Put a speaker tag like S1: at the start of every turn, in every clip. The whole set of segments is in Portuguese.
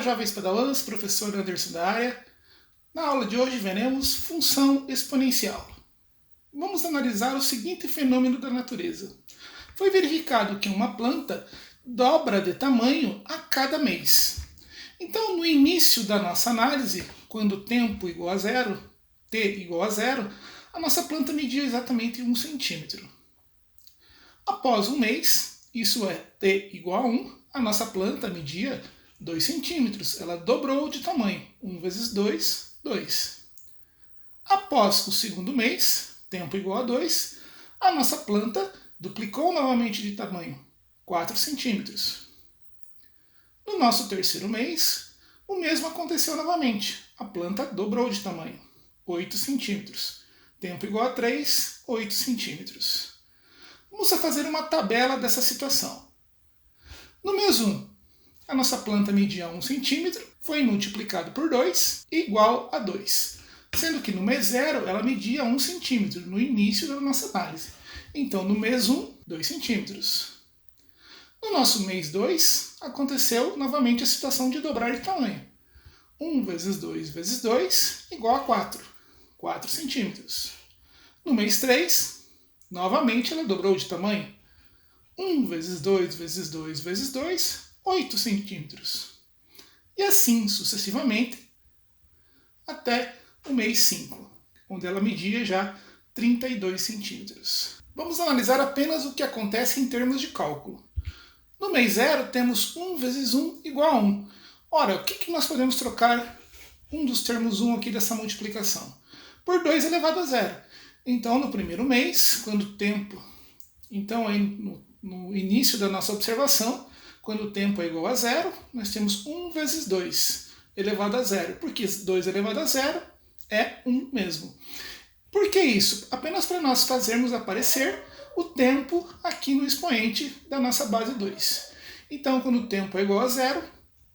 S1: jovens padawan, professor Anderson da área. Na aula de hoje veremos função exponencial. Vamos analisar o seguinte fenômeno da natureza. Foi verificado que uma planta dobra de tamanho a cada mês. Então, no início da nossa análise, quando o tempo igual a zero, t igual a zero, a nossa planta media exatamente 1 centímetro. Após um mês, isso é t igual a 1, a nossa planta media 2 centímetros. Ela dobrou de tamanho. 1 vezes 2, 2. Após o segundo mês, tempo igual a 2, a nossa planta duplicou novamente de tamanho. 4 centímetros. No nosso terceiro mês, o mesmo aconteceu novamente. A planta dobrou de tamanho. 8 centímetros. Tempo igual a 3, 8 centímetros. Vamos fazer uma tabela dessa situação. No mês 1, a nossa planta media 1 centímetro, foi multiplicado por 2, igual a 2. Sendo que no mês 0, ela media 1 centímetro, no início da nossa análise. Então, no mês 1, 2 centímetros. No nosso mês 2, aconteceu novamente a situação de dobrar de tamanho. 1 vezes 2 vezes 2, igual a 4. 4 centímetros. No mês 3, novamente ela dobrou de tamanho. 1 vezes 2 vezes 2 vezes 2, 8 centímetros. E assim sucessivamente até o mês 5, onde ela media já 32 centímetros. Vamos analisar apenas o que acontece em termos de cálculo. No mês 0 temos 1 vezes 1 igual a 1. Ora, o que nós podemos trocar um dos termos 1 aqui dessa multiplicação? Por 2 elevado a 0. Então, no primeiro mês, quando o tempo... Então, aí, no início da nossa observação, quando o tempo é igual a 0, nós temos 1 vezes 2 elevado a 0. Porque 2 elevado a 0 é 1 mesmo. Por que isso? Apenas para nós fazermos aparecer o tempo aqui no expoente da nossa base 2. Então, quando o tempo é igual a 0,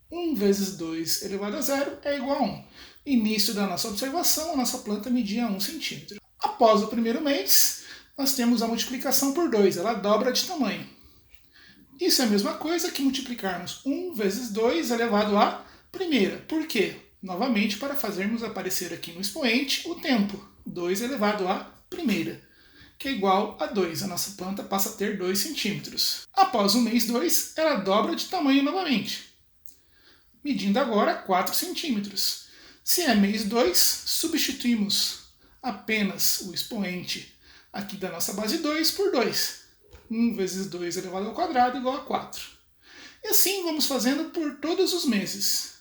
S1: 1 vezes 2 elevado a 0 é igual a 1. Início da nossa observação, a nossa planta media 1 centímetro. Após o primeiro mês, nós temos a multiplicação por 2, ela dobra de tamanho. Isso é a mesma coisa que multiplicarmos 1 vezes 2 elevado à primeira. Por quê? Novamente, para fazermos aparecer aqui no expoente o tempo. 2 elevado à primeira, que é igual a 2. A nossa planta passa a ter 2 centímetros. Após o mês 2, ela dobra de tamanho novamente, medindo agora 4 centímetros. Se é mês 2, substituímos apenas o expoente aqui da nossa base 2 por 2. 1 vezes 2 elevado ao quadrado igual a 4. E assim vamos fazendo por todos os meses.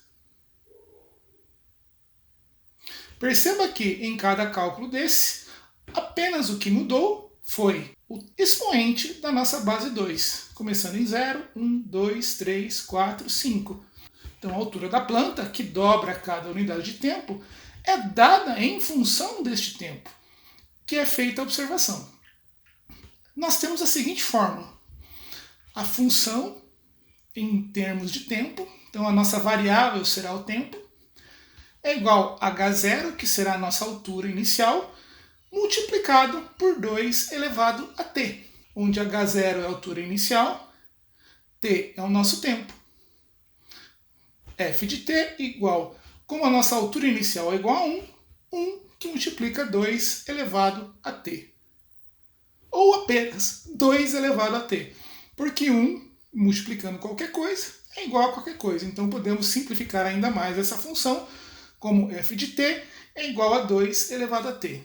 S1: Perceba que em cada cálculo desse, apenas o que mudou foi o expoente da nossa base 2, começando em 0, 1, 2, 3, 4, 5. Então a altura da planta, que dobra cada unidade de tempo, é dada em função deste tempo, que é feita a observação. Nós temos a seguinte fórmula. A função em termos de tempo, então a nossa variável será o tempo, é igual a h0, que será a nossa altura inicial, multiplicado por 2 elevado a t, onde h0 é a altura inicial, t é o nosso tempo. F de t igual, como a nossa altura inicial é igual a 1, 1 que multiplica 2 elevado a t. Ou apenas 2 elevado a t, porque 1 multiplicando qualquer coisa é igual a qualquer coisa. Então podemos simplificar ainda mais essa função, como f de t é igual a 2 elevado a t.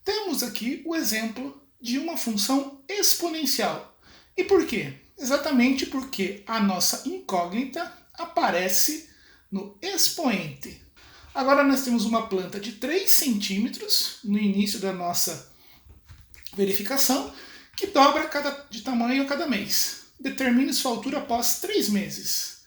S1: Temos aqui o exemplo de uma função exponencial. E por quê? Exatamente porque a nossa incógnita aparece no expoente. Agora nós temos uma planta de 3 centímetros no início da nossa verificação, que dobra de tamanho a cada mês. Determine sua altura após 3 meses.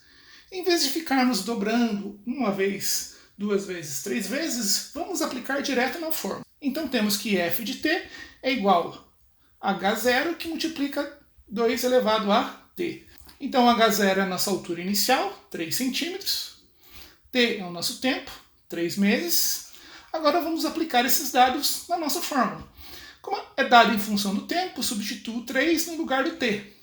S1: Em vez de ficarmos dobrando uma vez, 2 vezes, 3 vezes, vamos aplicar direto na fórmula. Então temos que f de t é igual a h0, que multiplica 2 elevado a t. Então h0 é a nossa altura inicial, 3 centímetros. T é o nosso tempo, 3 meses. Agora vamos aplicar esses dados na nossa fórmula. Como é dado em função do tempo, substituo 3 no lugar do t.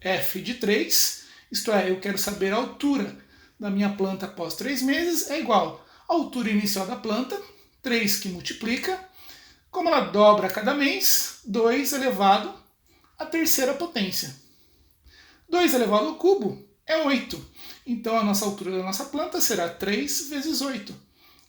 S1: F de 3, isto é, eu quero saber a altura da minha planta após 3 meses é igual à altura inicial da planta, 3 que multiplica, como ela dobra a cada mês, 2 elevado à terceira potência. 2 elevado ao cubo é 8. Então a nossa altura da nossa planta será 3 vezes 8,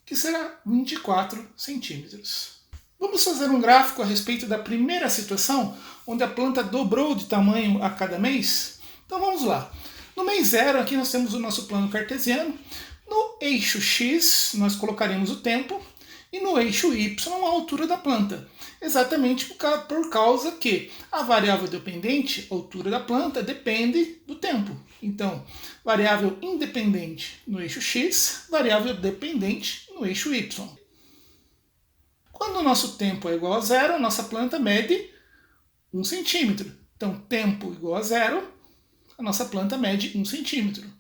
S1: que será 24 centímetros. Vamos fazer um gráfico a respeito da primeira situação, onde a planta dobrou de tamanho a cada mês? Então vamos lá. No mês 0, aqui nós temos o nosso plano cartesiano. No eixo X, nós colocaremos o tempo, e no eixo Y, a altura da planta. Exatamente por causa que a variável dependente, a altura da planta, depende do tempo. Então, variável independente no eixo X, variável dependente no eixo Y. Quando o nosso tempo é igual a 0, a nossa planta mede 1 centímetro. Então, tempo igual a 0, a nossa planta mede 1 centímetro.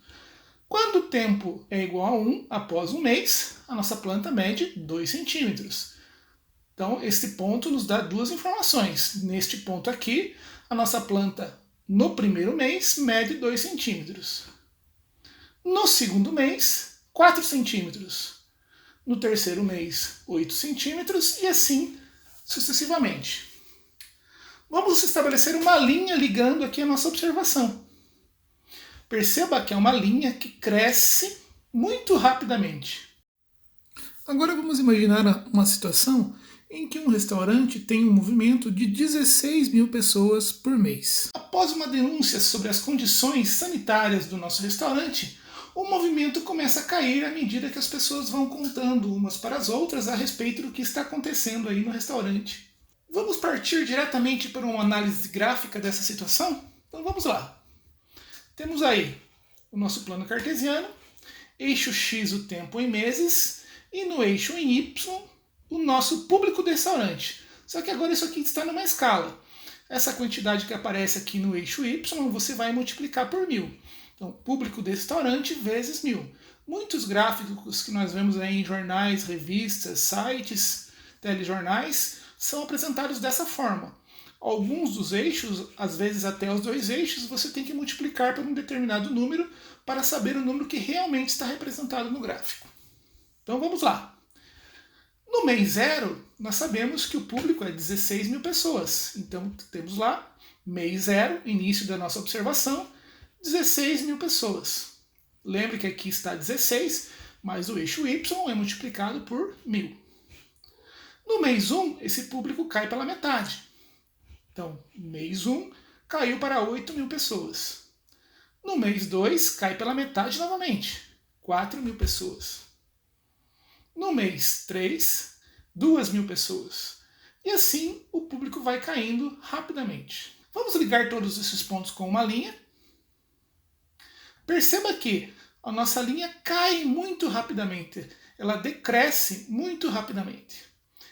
S1: Quando o tempo é igual a 1, após um mês, a nossa planta mede 2 centímetros. Então, este ponto nos dá duas informações. Neste ponto aqui, a nossa planta, no primeiro mês, mede 2 centímetros. No segundo mês, 4 centímetros. No terceiro mês, 8 centímetros e assim sucessivamente. Vamos estabelecer uma linha ligando aqui a nossa observação. Perceba que é uma linha que cresce muito rapidamente. Agora vamos imaginar uma situação em que um restaurante tem um movimento de 16 mil pessoas por mês. Após uma denúncia sobre as condições sanitárias do nosso restaurante, o movimento começa a cair à medida que as pessoas vão contando umas para as outras a respeito do que está acontecendo aí no restaurante. Vamos partir diretamente para uma análise gráfica dessa situação? Então vamos lá. Temos aí o nosso plano cartesiano, eixo X o tempo em meses, e no eixo em Y o nosso público do restaurante. Só que agora isso aqui está numa escala. Essa quantidade que aparece aqui no eixo Y você vai multiplicar por 1000. Então, público do restaurante vezes 1000. Muitos gráficos que nós vemos aí em jornais, revistas, sites, telejornais, são apresentados dessa forma. Alguns dos eixos, às vezes até os 2 eixos, você tem que multiplicar por um determinado número para saber o número que realmente está representado no gráfico. Então vamos lá. No mês 0, nós sabemos que o público é 16 mil pessoas. Então temos lá, mês 0, início da nossa observação, 16 mil pessoas. Lembre que aqui está 16, mas o eixo Y é multiplicado por 1000. No mês 1, esse público cai pela metade. Então, mês 1 caiu para 8 mil pessoas. No mês 2, cai pela metade novamente, 4 mil pessoas. No mês 3, 2 mil pessoas. E assim o público vai caindo rapidamente. Vamos ligar todos esses pontos com uma linha. Perceba que a nossa linha cai muito rapidamente, ela decresce muito rapidamente.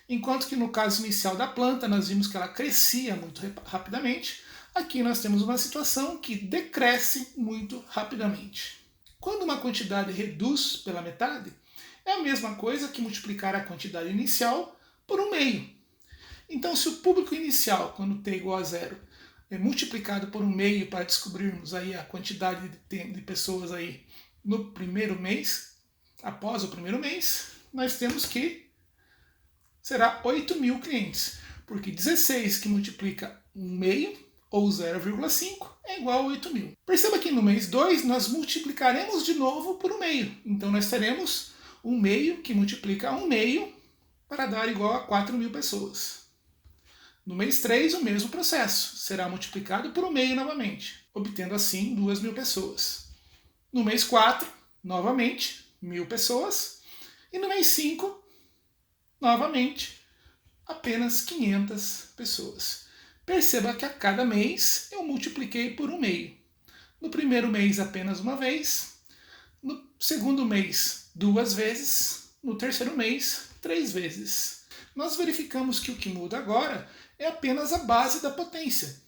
S1: Enquanto que no caso inicial da planta nós vimos que ela crescia muito rapidamente, aqui nós temos uma situação que decresce muito rapidamente. Quando uma quantidade reduz pela metade, é a mesma coisa que multiplicar a quantidade inicial por um meio. Então se o público inicial, quando t igual a 0, é multiplicado por um meio para descobrirmos aí a quantidade de pessoas aí no primeiro mês, após o primeiro mês, nós temos que será 8 mil clientes, porque 16 que multiplica um meio, ou 0,5, é igual a 8 mil. Perceba que no mês 2 nós multiplicaremos de novo por um meio, então nós teremos um meio que multiplica um meio para dar igual a 4 mil pessoas. No mês 3, o mesmo processo, será multiplicado por um meio novamente, obtendo assim 2 mil pessoas. No mês 4, novamente, 1000 pessoas. E no mês 5, novamente, apenas 500 pessoas. Perceba que a cada mês eu multipliquei por um meio. No primeiro mês, apenas uma vez. No segundo mês, 2 vezes. No terceiro mês, 3 vezes. Nós verificamos que o que muda agora é apenas a base da potência.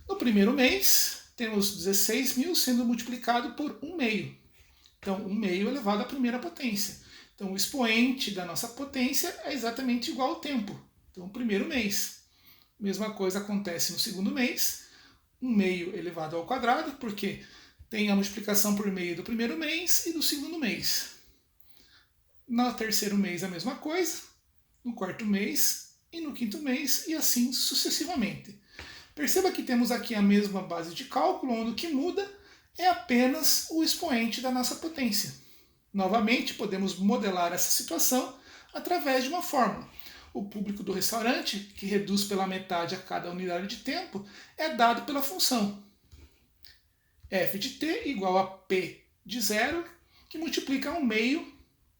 S1: No primeiro mês, temos 16 mil sendo multiplicado por um meio. Então, um meio elevado à primeira potência. Então, o expoente da nossa potência é exatamente igual ao tempo. Então, o primeiro mês. Mesma coisa acontece no segundo mês. Um meio elevado ao quadrado, porque tem a multiplicação por meio do primeiro mês e do segundo mês. No terceiro mês a mesma coisa, no quarto mês e no quinto mês e assim sucessivamente. Perceba que temos aqui a mesma base de cálculo, onde o que muda é apenas o expoente da nossa potência. Novamente, podemos modelar essa situação através de uma fórmula. O público do restaurante, que reduz pela metade a cada unidade de tempo, é dado pela função f de t igual a p de zero, que multiplica ao meio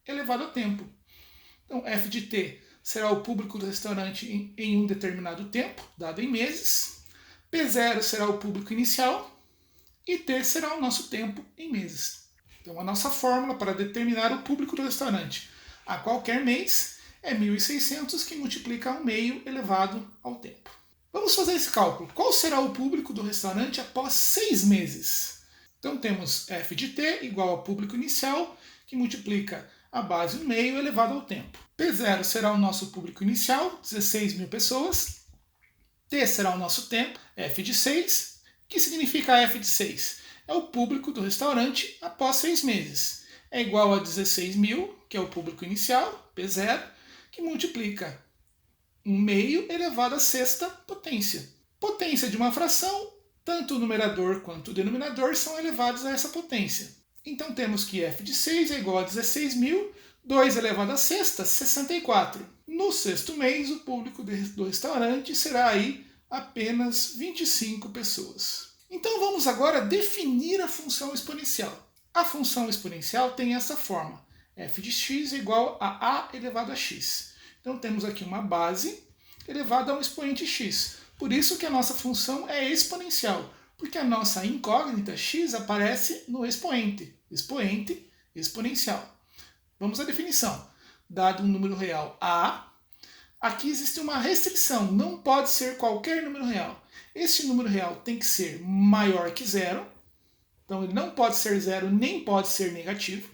S1: elevado ao tempo. Então, f de t será o público do restaurante em um determinado tempo, dado em meses. P0 será o público inicial e t será o nosso tempo em meses. Então, a nossa fórmula para determinar o público do restaurante a qualquer mês é 1.600, que multiplica ao meio elevado ao tempo. Vamos fazer esse cálculo. Qual será o público do restaurante após 6 meses? Então, temos f de t igual ao público inicial, que multiplica a base no meio elevado ao tempo. P0 será o nosso público inicial, 16.000 pessoas. T será o nosso tempo, f de 6. O que significa f de 6? É o público do restaurante após 6 meses. É igual a 16.000, que é o público inicial, P0, que multiplica 1 meio elevado à sexta potência. Potência de uma fração, tanto o numerador quanto o denominador são elevados a essa potência. Então temos que f de 6 é igual a 16.000, 2 elevado à sexta, 64. No sexto mês, o público do restaurante será aí apenas 25 pessoas. Então vamos agora definir a função exponencial. A função exponencial tem essa forma, f de x é igual a elevado a x. Então temos aqui uma base elevada a um expoente x. Por isso que a nossa função é exponencial, porque a nossa incógnita x aparece no expoente. Expoente exponencial. Vamos à definição. Dado um número real a, aqui existe uma restrição, não pode ser qualquer número real. Este número real tem que ser maior que zero, então ele não pode ser zero nem pode ser negativo,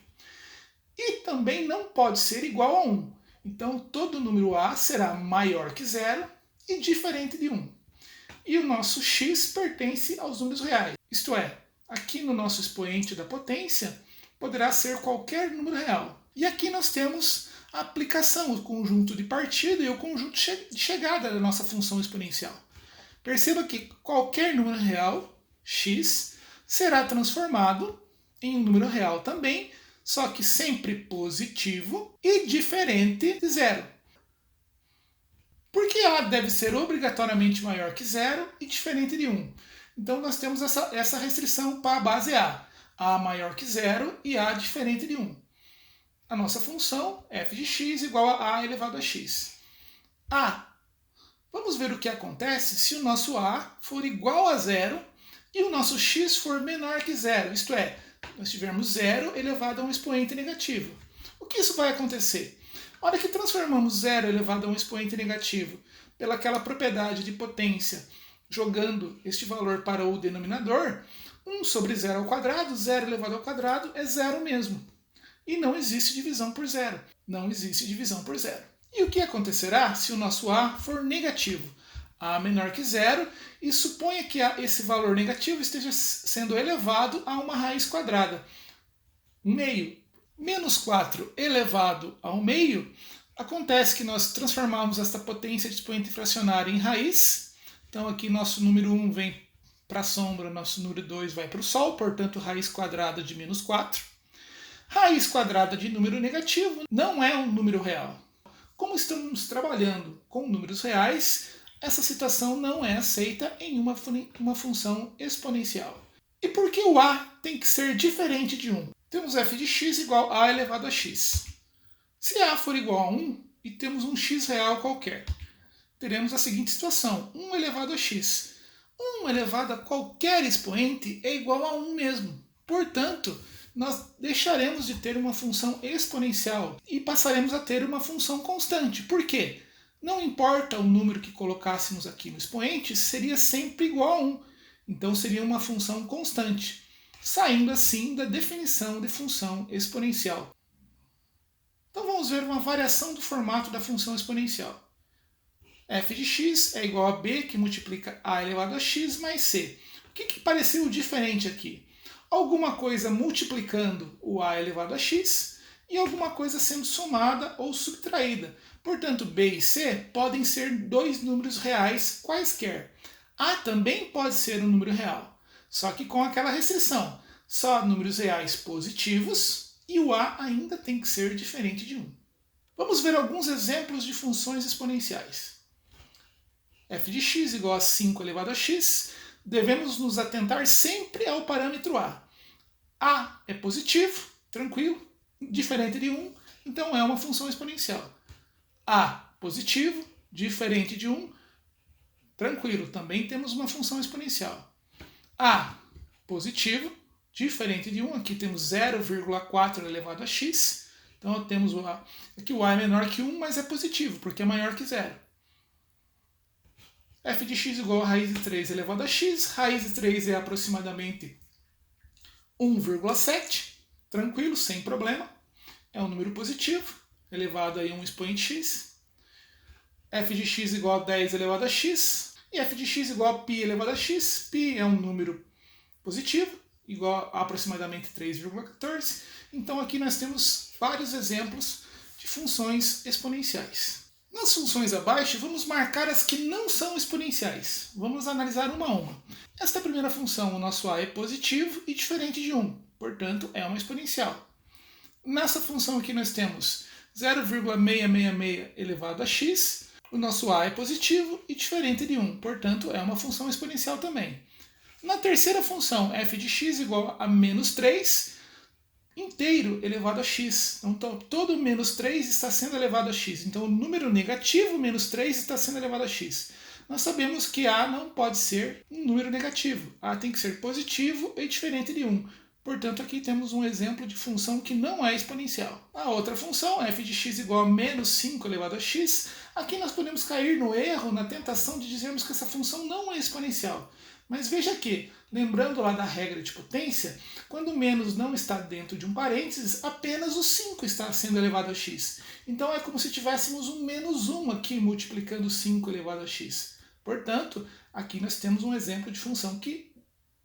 S1: e também não pode ser igual a 1. Então todo número a será maior que zero e diferente de 1. E o nosso x pertence aos números reais, isto é, aqui no nosso expoente da potência poderá ser qualquer número real. E aqui nós temos a aplicação, o conjunto de partida e o conjunto de chegada da nossa função exponencial. Perceba que qualquer número real, x, será transformado em um número real também, só que sempre positivo e diferente de zero. Porque a deve ser obrigatoriamente maior que zero e diferente de 1. Então nós temos essa restrição para a base a maior que zero e a diferente de 1. A nossa função f de x igual a elevado a x. Vamos ver o que acontece se o nosso a for igual a zero e o nosso x for menor que zero, isto é, nós tivermos zero elevado a um expoente negativo. O que isso vai acontecer? A hora que transformamos zero elevado a um expoente negativo pelaquela propriedade de potência, jogando este valor para o denominador, 1 sobre zero ao quadrado, zero elevado ao quadrado é zero mesmo. E não existe divisão por zero. Não existe divisão por zero. E o que acontecerá se o nosso a for negativo? A menor que zero, e suponha que esse valor negativo esteja sendo elevado a uma raiz quadrada. 1 meio. Menos 4 elevado ao meio, acontece que nós transformamos esta potência de expoente fracionário em raiz. Então aqui nosso número 1 vem para a sombra, nosso número 2 vai para o sol, portanto raiz quadrada de menos 4. Raiz quadrada de número negativo não é um número real. Como estamos trabalhando com números reais, essa situação não é aceita em uma função exponencial. E por que o a tem que ser diferente de 1? Temos f de x igual a elevado a x. Se a for igual a 1 e temos um x real qualquer, teremos a seguinte situação, 1 elevado a x. 1 elevado a qualquer expoente é igual a 1 mesmo. Portanto, nós deixaremos de ter uma função exponencial e passaremos a ter uma função constante. Por quê? Não importa o número que colocássemos aqui no expoente, seria sempre igual a 1. Então seria uma função constante, saindo assim da definição de função exponencial. Então vamos ver uma variação do formato da função exponencial. f de x é igual a b, que multiplica a elevado a x mais c. O que pareceu diferente aqui? alguma coisa multiplicando o a elevado a x e alguma coisa sendo somada ou subtraída. Portanto, b e c podem ser dois números reais quaisquer. A também pode ser um número real, só que com aquela restrição, só números reais positivos e o a ainda tem que ser diferente de 1. Vamos ver alguns exemplos de funções exponenciais. f de x igual a 5 elevado a x, devemos nos atentar sempre ao parâmetro a. A é positivo, tranquilo, diferente de 1, então é uma função exponencial. A positivo, diferente de 1, tranquilo, também temos uma função exponencial. A positivo, diferente de 1, aqui temos 0,4 elevado a x, então temos aqui o a é menor que 1, mas é positivo, porque é maior que 0. f de x igual a raiz de 3 elevado a x, raiz de 3 é aproximadamente 1,7, tranquilo, sem problema, é um número positivo, elevado a 1 expoente x. F de x igual a 10 elevado a x, e f de x igual a π elevado a x, π é um número positivo, igual a aproximadamente 3,14. Então aqui nós temos vários exemplos de funções exponenciais. Nas funções abaixo, vamos marcar as que não são exponenciais. Vamos analisar uma a uma. Esta primeira função, o nosso a é positivo e diferente de 1, portanto é uma exponencial. Nessa função aqui nós temos 0,666 elevado a x, o nosso a é positivo e diferente de 1, portanto é uma função exponencial também. Na terceira função, f de x igual a menos 3 inteiro elevado a x. Então todo menos 3 está sendo elevado a x. Então o número negativo menos 3 está sendo elevado a x. Nós sabemos que a não pode ser um número negativo. A tem que ser positivo e diferente de 1. Portanto, aqui temos um exemplo de função que não é exponencial. A outra função, f de x igual a menos 5 elevado a x, aqui nós podemos cair no erro, na tentação de dizermos que essa função não é exponencial. Mas veja que, lembrando lá da regra de potência, quando o menos não está dentro de um parênteses, apenas o 5 está sendo elevado a x. Então é como se tivéssemos um menos 1 aqui multiplicando 5 elevado a x. Portanto, aqui nós temos um exemplo de função que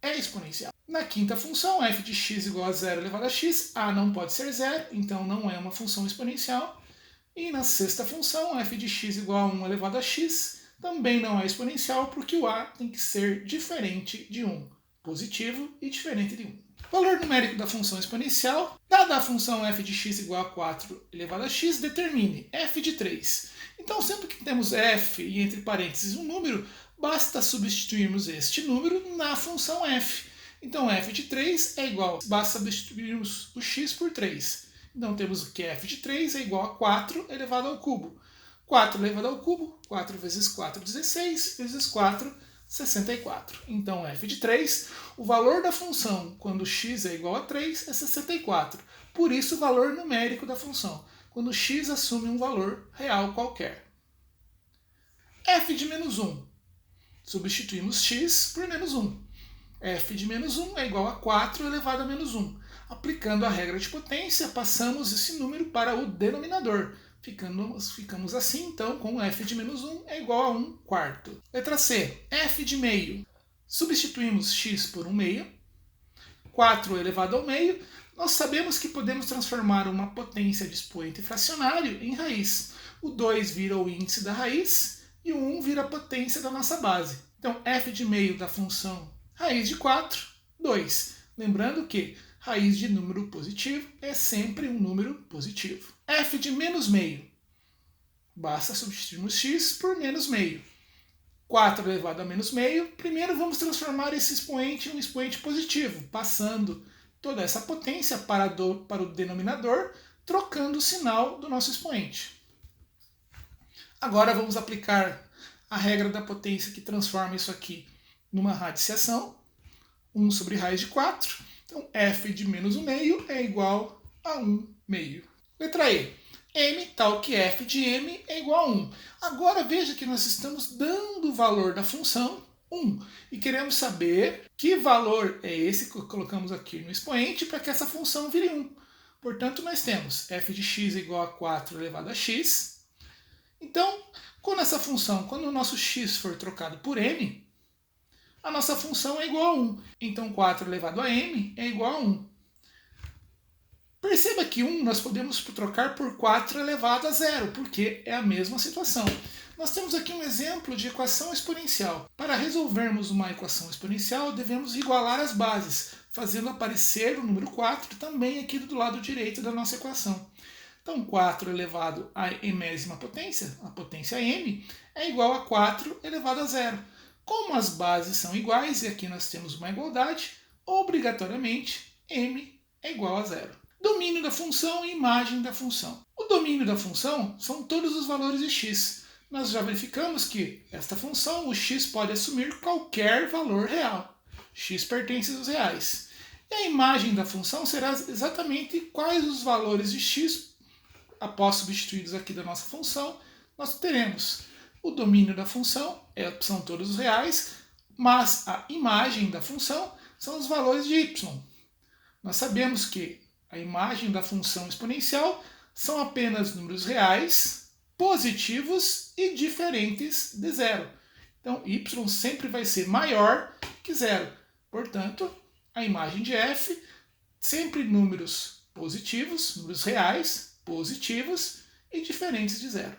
S1: é exponencial. Na quinta função, f de x igual a 0 elevado a x, a não pode ser 0, então não é uma função exponencial. E na sexta função, f de x igual a 1 elevado a x, também não é exponencial, porque o a tem que ser diferente de 1, positivo e diferente de 1. Valor numérico da função exponencial, dada a função f de x igual a 4 elevado a x, determine f de 3. Então, sempre que temos f e entre parênteses um número, basta substituirmos este número na função f. Então, f de 3 é igual, basta substituirmos o x por 3. Então, temos que f de 3 é igual a 4 elevado ao cubo. 4 elevado ao cubo, 4 vezes 4, 16, vezes 4, 64. Então, f de 3, o valor da função quando x é igual a 3 é 64. Por isso, o valor numérico da função, quando x assume um valor real qualquer. f de menos 1. Substituímos x por menos 1. f de menos 1 é igual a 4 elevado a menos 1. Aplicando a regra de potência, passamos esse número para o denominador. Ficamos assim, então, com f de menos 1 é igual a 1 quarto. Letra C, f de meio. Substituímos x por 1 meio. 4 elevado ao meio. Nós sabemos que podemos transformar uma potência de expoente fracionário em raiz. O 2 vira o índice da raiz e o 1 vira a potência da nossa base. Então, f de meio da função raiz de 4, 2. Lembrando que raiz de número positivo é sempre um número positivo. f de menos meio. Basta substituirmos x por menos meio. 4 elevado a menos meio. Primeiro vamos transformar esse expoente em um expoente positivo, passando toda essa potência para o denominador, trocando o sinal do nosso expoente. Agora vamos aplicar a regra da potência que transforma isso aqui numa radiciação. 1 sobre raiz de 4. Então, f de menos 1 meio é igual a 1 meio. Letra E. M tal que f de m é igual a 1. Agora veja que nós estamos dando o valor da função 1. E queremos saber que valor é esse que colocamos aqui no expoente para que essa função vire 1. Portanto, nós temos f de x é igual a 4 elevado a x. Então, quando o nosso x for trocado por m, a nossa função é igual a 1. Então 4 elevado a m é igual a 1. Perceba que 1 nós podemos trocar por 4 elevado a 0, porque é a mesma situação. Nós temos aqui um exemplo de equação exponencial. Para resolvermos uma equação exponencial, devemos igualar as bases, fazendo aparecer o número 4 também aqui do lado direito da nossa equação. Então, 4 elevado à enésima potência, a potência m, é igual a 4 elevado a 0. Como as bases são iguais, e aqui nós temos uma igualdade, obrigatoriamente m é igual a 0. Domínio da função e imagem da função. O domínio da função são todos os valores de x. Nós já verificamos que esta função, o x pode assumir qualquer valor real. X pertence aos reais. E a imagem da função será exatamente quais os valores de x, após substituídos aqui da nossa função, nós teremos. O domínio da função são todos os reais, mas a imagem da função são os valores de y. Nós sabemos que a imagem da função exponencial são apenas números reais, positivos e diferentes de zero. Então, y sempre vai ser maior que zero. Portanto, a imagem de f, sempre números positivos, números reais, positivos e diferentes de zero.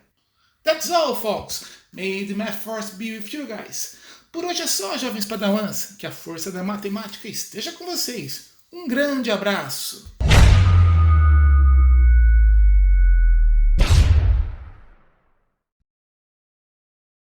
S1: That's all, folks. May the math force be with you guys. Por hoje é só, jovens padawans. Que a força da matemática esteja com vocês. Um grande abraço.